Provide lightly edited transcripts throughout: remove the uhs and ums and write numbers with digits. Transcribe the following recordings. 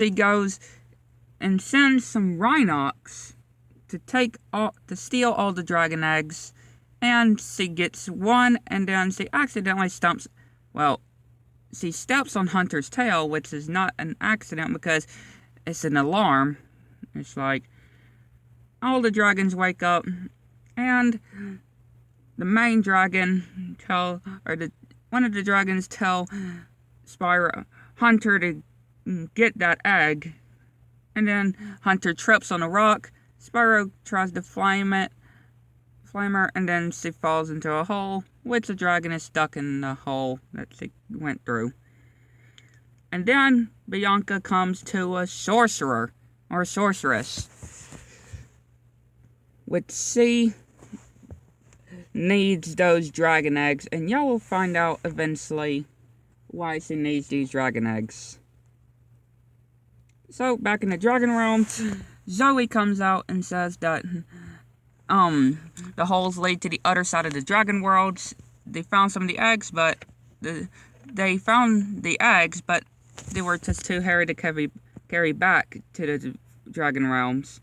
she goes and sends some Rhinox to steal all the dragon eggs, and she gets one, and then she accidentally she steps on Hunter's tail, which is not an accident because it's an alarm. It's like all the dragons wake up, and the main dragon one of the dragons tell Hunter to get that egg, and then Hunter trips on a rock. Spyro tries to flame her, and then she falls into a hole, which the dragon is stuck in the hole that she went through. And then Bianca comes to a sorcerer, or sorceress, which she needs those dragon eggs, and y'all will find out eventually why she needs these dragon eggs. So, back in the dragon realm, Zoe comes out and says that the holes lead to the other side of the dragon world. They found some of the eggs, but they were just too hairy to carry back to the dragon realms.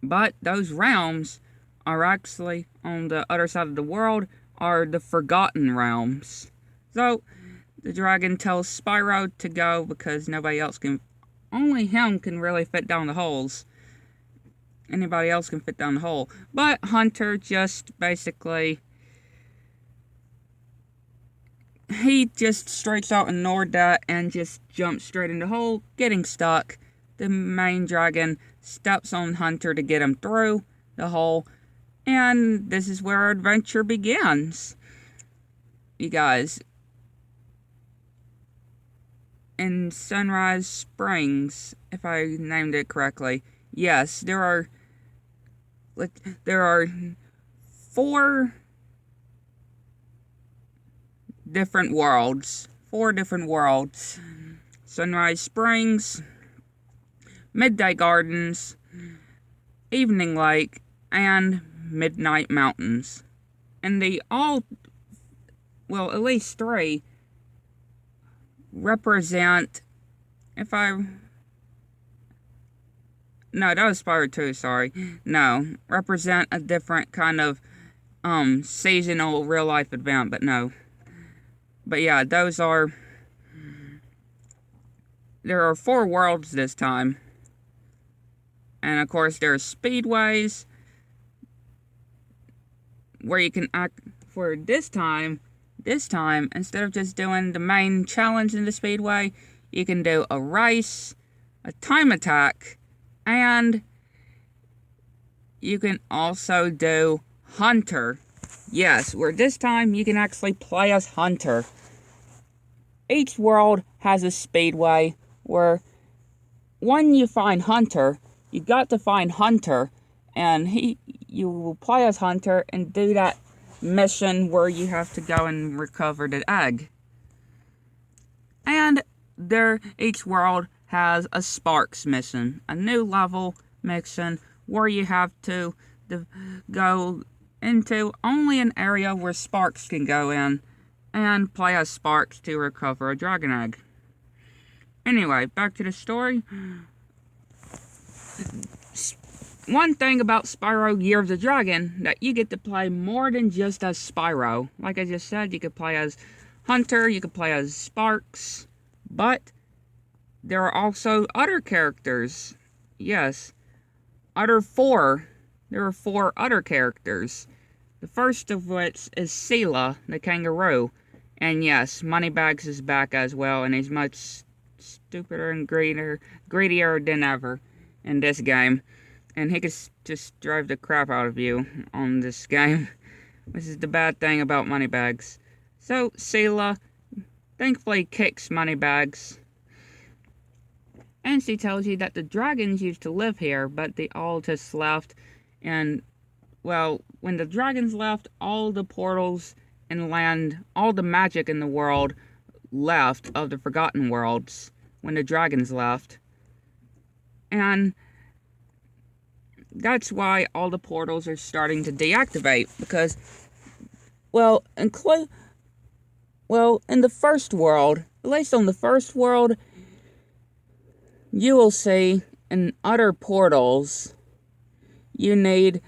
But those realms are actually on the other side of the world, are the Forgotten Realms. So the dragon tells Spyro to go because only him can really fit down the holes. Anybody else can fit down the hole. But Hunter just basically, he just straight out ignored that and just jumped straight in the hole, getting stuck. The main dragon steps on Hunter to get him through the hole, and this is where our adventure begins. You guys, in Sunrise Springs, if I named it correctly, yes, there are 4 different worlds. 4 different worlds. Sunrise Springs, Midday Gardens, Evening Lake, and Midnight Mountains. And they all, well, at least 3 represent, no, that was Spyro 2, sorry. No, represent a different kind of seasonal real life event, but no. But yeah, there are 4 worlds this time. And of course there's speedways where you can for this time, instead of just doing the main challenge in the speedway, you can do a race, a time attack, and you can also do Hunter. Yes, where this time you can actually play as Hunter. Each world has a speedway where when you find Hunter, you got to find Hunter, and you will play as Hunter and do that mission where you have to go and recover the egg. And each world has a Sparks mission, a new level mission where you have to go into only an area where Sparks can go in and play as Sparks to recover a dragon egg. Anyway, back to the story. One thing about Spyro Year of the Dragon, that you get to play more than just as Spyro. Like I just said, you could play as Hunter, you could play as Sparks, but there are also other characters. Yes, there are 4 other characters. The first of which is Sela, the kangaroo. And yes, Moneybags is back as well, and he's much stupider and greedier than ever in this game. And he could just drive the crap out of you on this game, which is the bad thing about Moneybags. So, Sela thankfully kicks Moneybags, and she tells you that the dragons used to live here, but they all just left. And, well, when the dragons left, all the portals and land, all the magic in the world left of the Forgotten Worlds when the dragons left. And that's why all the portals are starting to deactivate, because, well, in the first world, at least on the first world, you will see in other portals, you need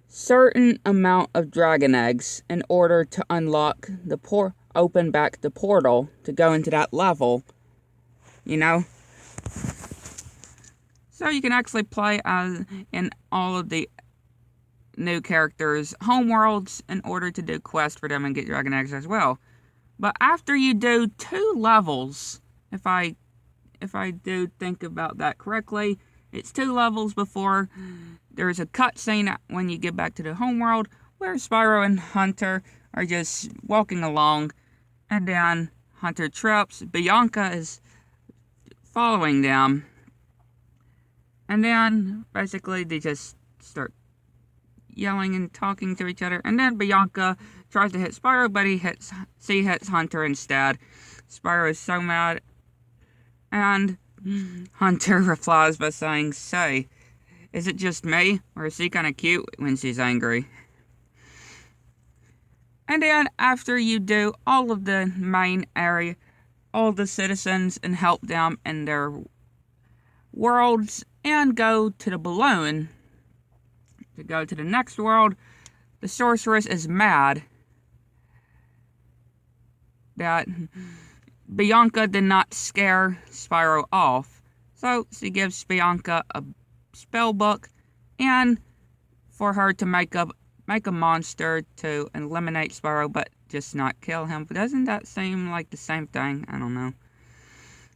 certain amount of dragon eggs in order to unlock the open back the portal to go into that level, you know? So you can actually play as in all of the new characters' homeworlds in order to do quests for them and get dragon eggs as well. But after you do 2 levels, if I do think about that correctly, it's 2 levels before there's a cutscene when you get back to the homeworld where Spyro and Hunter are just walking along, and then Hunter trips. Bianca is following them, and then basically they just start yelling and talking to each other, and then Bianca tries to hit Spyro, but she hits Hunter instead. Spyro is so mad, and Hunter replies by saying, "Say, is it just me, or is she kinda cute when she's angry?" And then after you do all of the main area, all the citizens, and help them in their worlds, and go to the balloon to go to the next world, the sorceress is mad that Bianca did not scare Spyro off. So she gives Bianca a spell book and for her to make a monster to eliminate Spyro, but just not kill him. But doesn't that seem like the same thing? I don't know.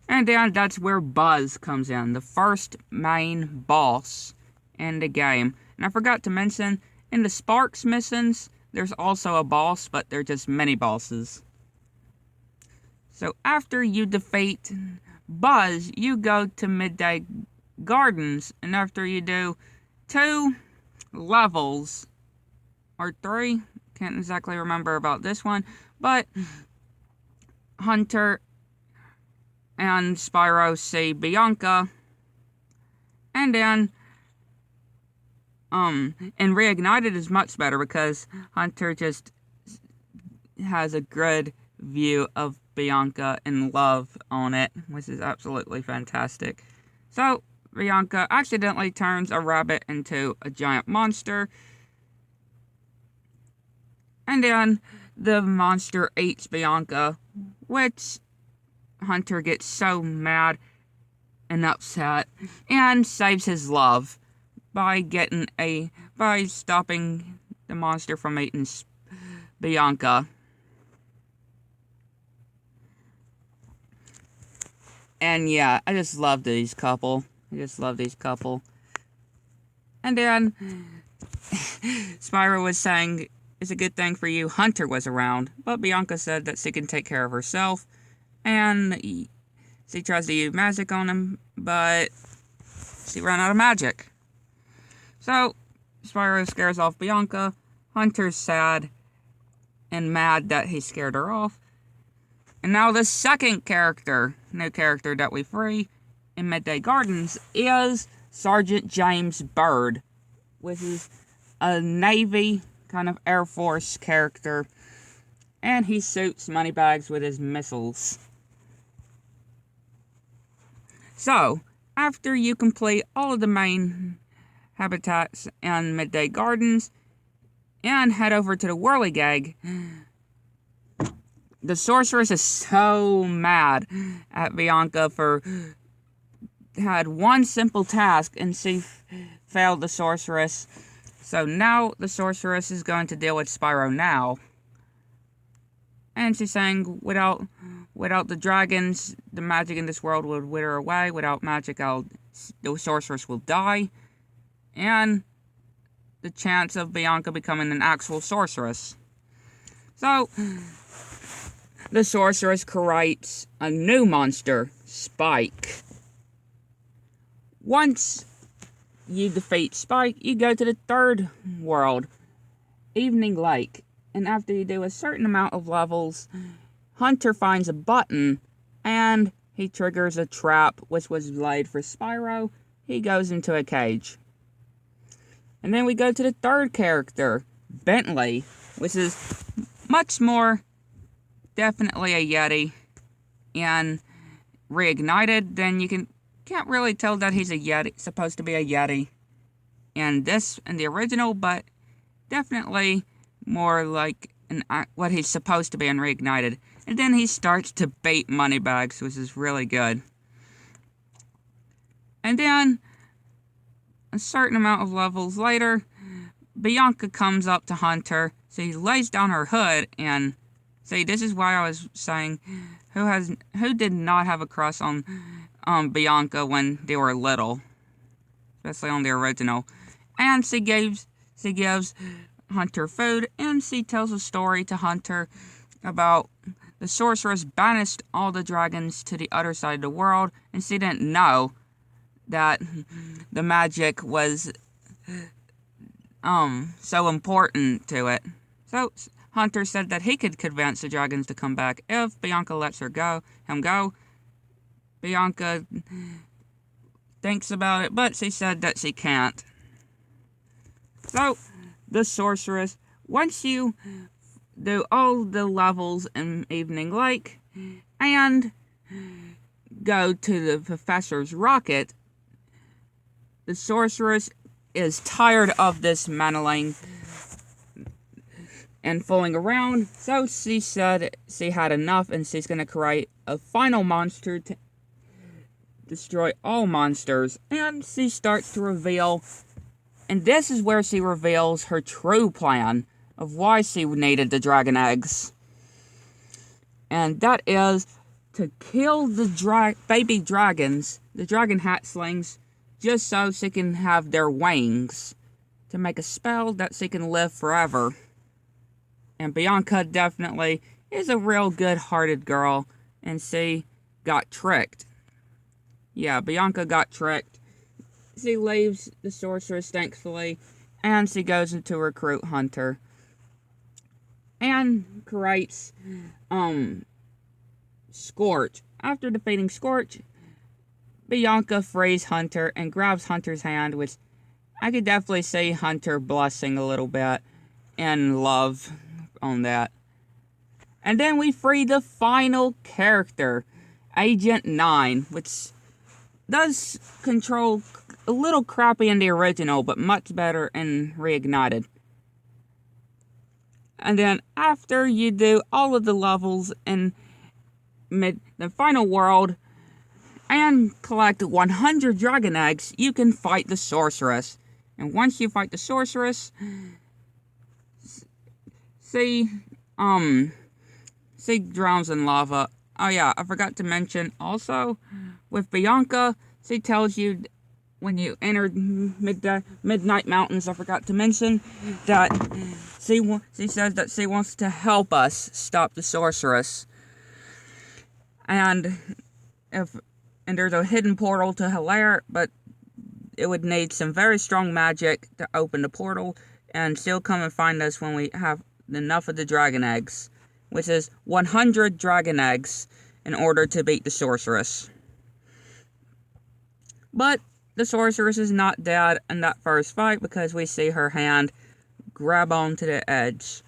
And then that's where Buzz comes in, the first main boss in the game. And I forgot to mention, in the Sparks missions, there's also a boss, but they're just mini bosses. So after you defeat Buzz, you go to Midday Gardens, and after you do 2 levels, or 3, can't exactly remember about this one, but Hunter and Spyro see Bianca, and then and Reignited is much better because Hunter just has a good view of Bianca and love on it, which is absolutely fantastic. So Bianca accidentally turns a rabbit into a giant monster, and then the monster eats Bianca, which Hunter gets so mad and upset and saves his love by stopping the monster from eating Bianca. And yeah, I just love these couple. And then Spyro was saying it's a good thing for you Hunter was around, but Bianca said that she can take care of herself, and she tries to use magic on him, but she ran out of magic. So Spyro scares off Bianca. Hunter's sad and mad that he scared her off. And now the second new character that we free in Midday Gardens is Sergeant James Byrd, which is a Navy kind of Air Force character, and he shoots moneybags with his missiles. So, after you complete all of the main habitats in Midday Gardens and head over to the Whirligig, the sorceress is so mad at Bianca for had one simple task and she failed the sorceress. So now the sorceress is going to deal with Spyro now. And she's saying without the dragons, the magic in this world would wither away. Without magic, the sorceress will die. And the chance of Bianca becoming an actual sorceress. So the sorceress creates a new monster, Spike. Once you defeat Spike, you go to the third world, Evening Lake. And after you do a certain amount of levels, Hunter finds a button, and he triggers a trap, which was laid for Spyro. He goes into a cage. And then we go to the third character, Bentley, which is much more definitely a Yeti and Reignited than you can can't really tell that he's a Yeti, supposed to be a Yeti in the original, but definitely more like what he's supposed to be in Reignited. And then he starts to bait Moneybags, which is really good. And then, a certain amount of levels later, Bianca comes up to Hunter, so he lays down her hood, and see, this is why I was saying, who did not have a crush on Bianca when they were little, especially on the original. And she gives Hunter food, and she tells a story to Hunter about the sorceress banished all the dragons to the other side of the world, and she didn't know that the magic was so important to it. So Hunter said that he could convince the dragons to come back if Bianca lets him go. Bianca thinks about it, but she said that she can't. So the sorceress, once you do all the levels in Evening Lake and go to the professor's rocket, the sorceress is tired of this meddling and fooling around, so she said she had enough, and she's going to create a final monster to destroy all monsters. And she starts to reveal, and this is where she reveals her true plan of why she needed the dragon eggs. And that is to kill the baby dragons, the dragon hatchlings, just so she can have their wings to make a spell that she can live forever. And Bianca definitely is a real good-hearted girl, and she got tricked. Yeah, Bianca got tricked. She leaves the sorceress, thankfully, and she goes to recruit Hunter. And creates, Scorch. After defeating Scorch, Bianca frees Hunter and grabs Hunter's hand, which I could definitely see Hunter blushing a little bit in love on that. And then we free the final character, Agent 9, which does control a little crappy in the original, but much better in Reignited. And then after you do all of the levels in the final world and collect 100 dragon eggs, you can fight the sorceress. And once you fight the sorceress, she drowns in lava. Oh yeah, I forgot to mention also, with Bianca, she tells you when you enter Midnight Mountains, I forgot to mention that she says that she wants to help us stop the sorceress. And there's a hidden portal to Hilaire, but it would need some very strong magic to open the portal, and she'll come and find us when we have enough of the dragon eggs, which is 100 dragon eggs in order to beat the sorceress. But the sorceress is not dead in that first fight because we see her hand grab onto the edge.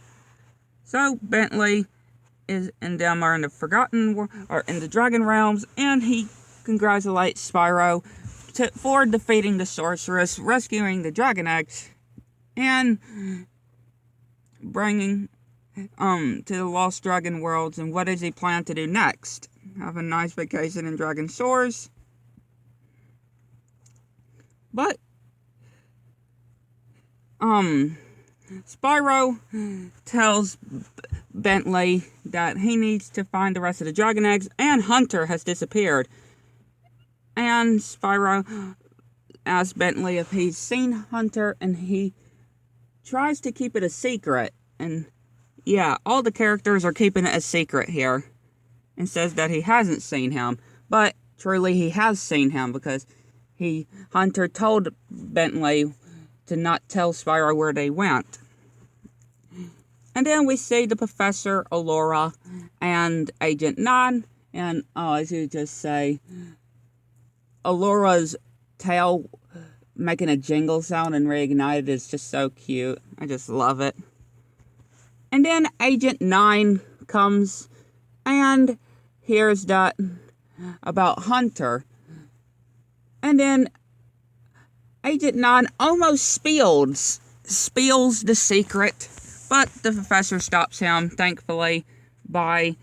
So Bentley and them are in the in the Dragon Realms, and he congratulates Spyro for defeating the sorceress, rescuing the dragon eggs, and bringing to the Lost Dragon Worlds. And what does he plan to do next? Have a nice vacation in Dragon Shores. But Spyro tells Bentley that he needs to find the rest of the dragon eggs, and Hunter has disappeared. And Spyro asks Bentley if he's seen Hunter, and he tries to keep it a secret. And yeah, all the characters are keeping it a secret here, and says that he hasn't seen him. But truly he has seen him, because Hunter told Bentley to not tell Spyro where they went. And then we see the Professor, Allura, and Agent 9. And, as you just say, Allura's tail making a jingle sound and Reignited is just so cute. I just love it. And then Agent 9 comes and hears that about Hunter. And then Agent 9 almost spills the secret, but the professor stops him, thankfully, by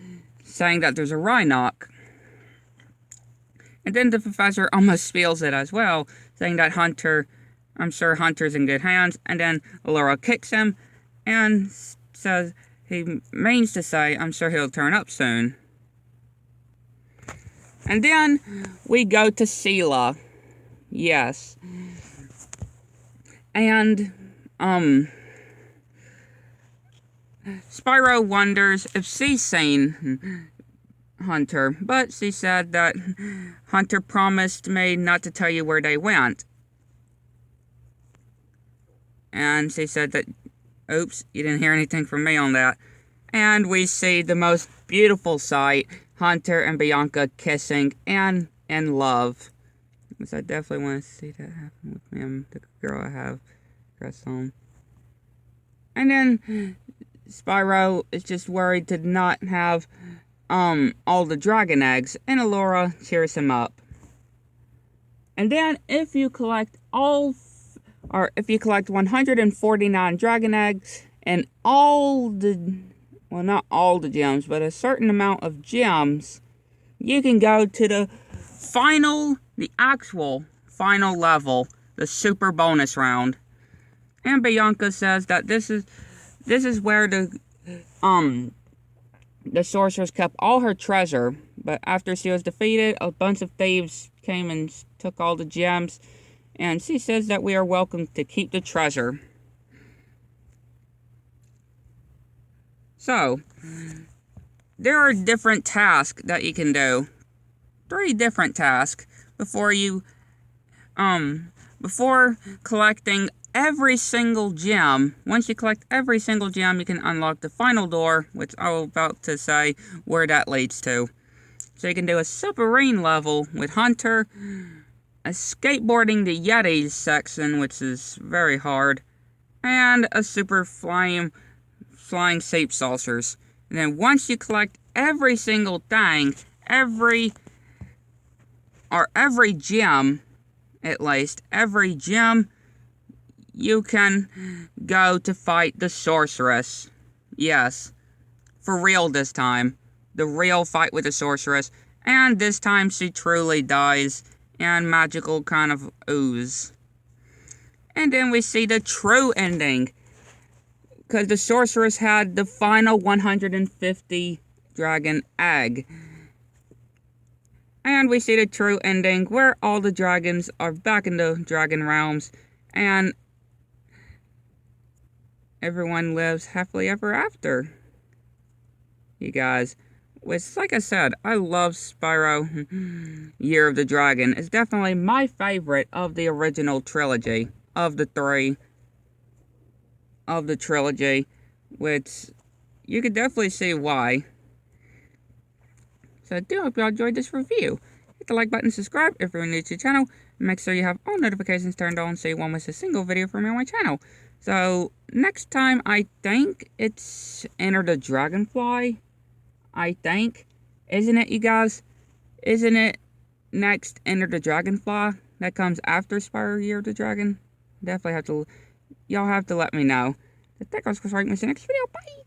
saying that there's a Rhinoc. And then the professor almost spills it as well, saying that I'm sure Hunter's in good hands. And then Laura kicks him and says he means to say, I'm sure he'll turn up soon. And then we go to Sheila. Yes. And, Spyro wonders if she's seen Hunter, but she said that Hunter promised me not to tell you where they went. And she said that, oops, you didn't hear anything from me on that. And we see the most beautiful sight, Hunter and Bianca kissing and in love. Which I definitely want to see that happen with me and the girl I have dressed on. And then Spyro is just worried to not have all the dragon eggs, and Allura cheers him up. And then if you collect 149 dragon eggs and not all the gems, but a certain amount of gems, you can go to the actual final level, the super bonus round. And Bianca says that this is where the sorceress kept all her treasure, but after she was defeated, a bunch of thieves came and took all the gems, and she says that we are welcome to keep the treasure. So, there are different tasks that you can do. 3 different tasks before collecting every single gem. Once you collect every single gem, you can unlock the final door, which I was about to say where that leads to. So you can do a submarine level with Hunter, a skateboarding the Yetis section, which is very hard, and a super flying shape saucers. And then once you collect every single thing, every gem, at least, every gem, you can go to fight the sorceress. Yes, for real this time. The real fight with the sorceress. And this time she truly dies and magical kind of ooze. And then we see the true ending, because the sorceress had the final 150 dragon egg. And we see the true ending, where all the dragons are back in the dragon realms, and everyone lives happily ever after. You guys, which, like I said, I love Spyro Year of the Dragon. It's definitely my favorite of the original trilogy, of the 3 of the trilogy, which you could definitely see why. So I do hope y'all enjoyed this review. Hit the like button, subscribe if you're new to the channel, and make sure you have all notifications turned on so you won't miss a single video from me on my channel. So, next time, I think it's Enter the Dragonfly. I think. Isn't it, you guys? Isn't it next Enter the Dragonfly? That comes after Spyro Year of the Dragon? Definitely have to... Y'all have to let me know. Thank you guys for watching. See you next video. Bye!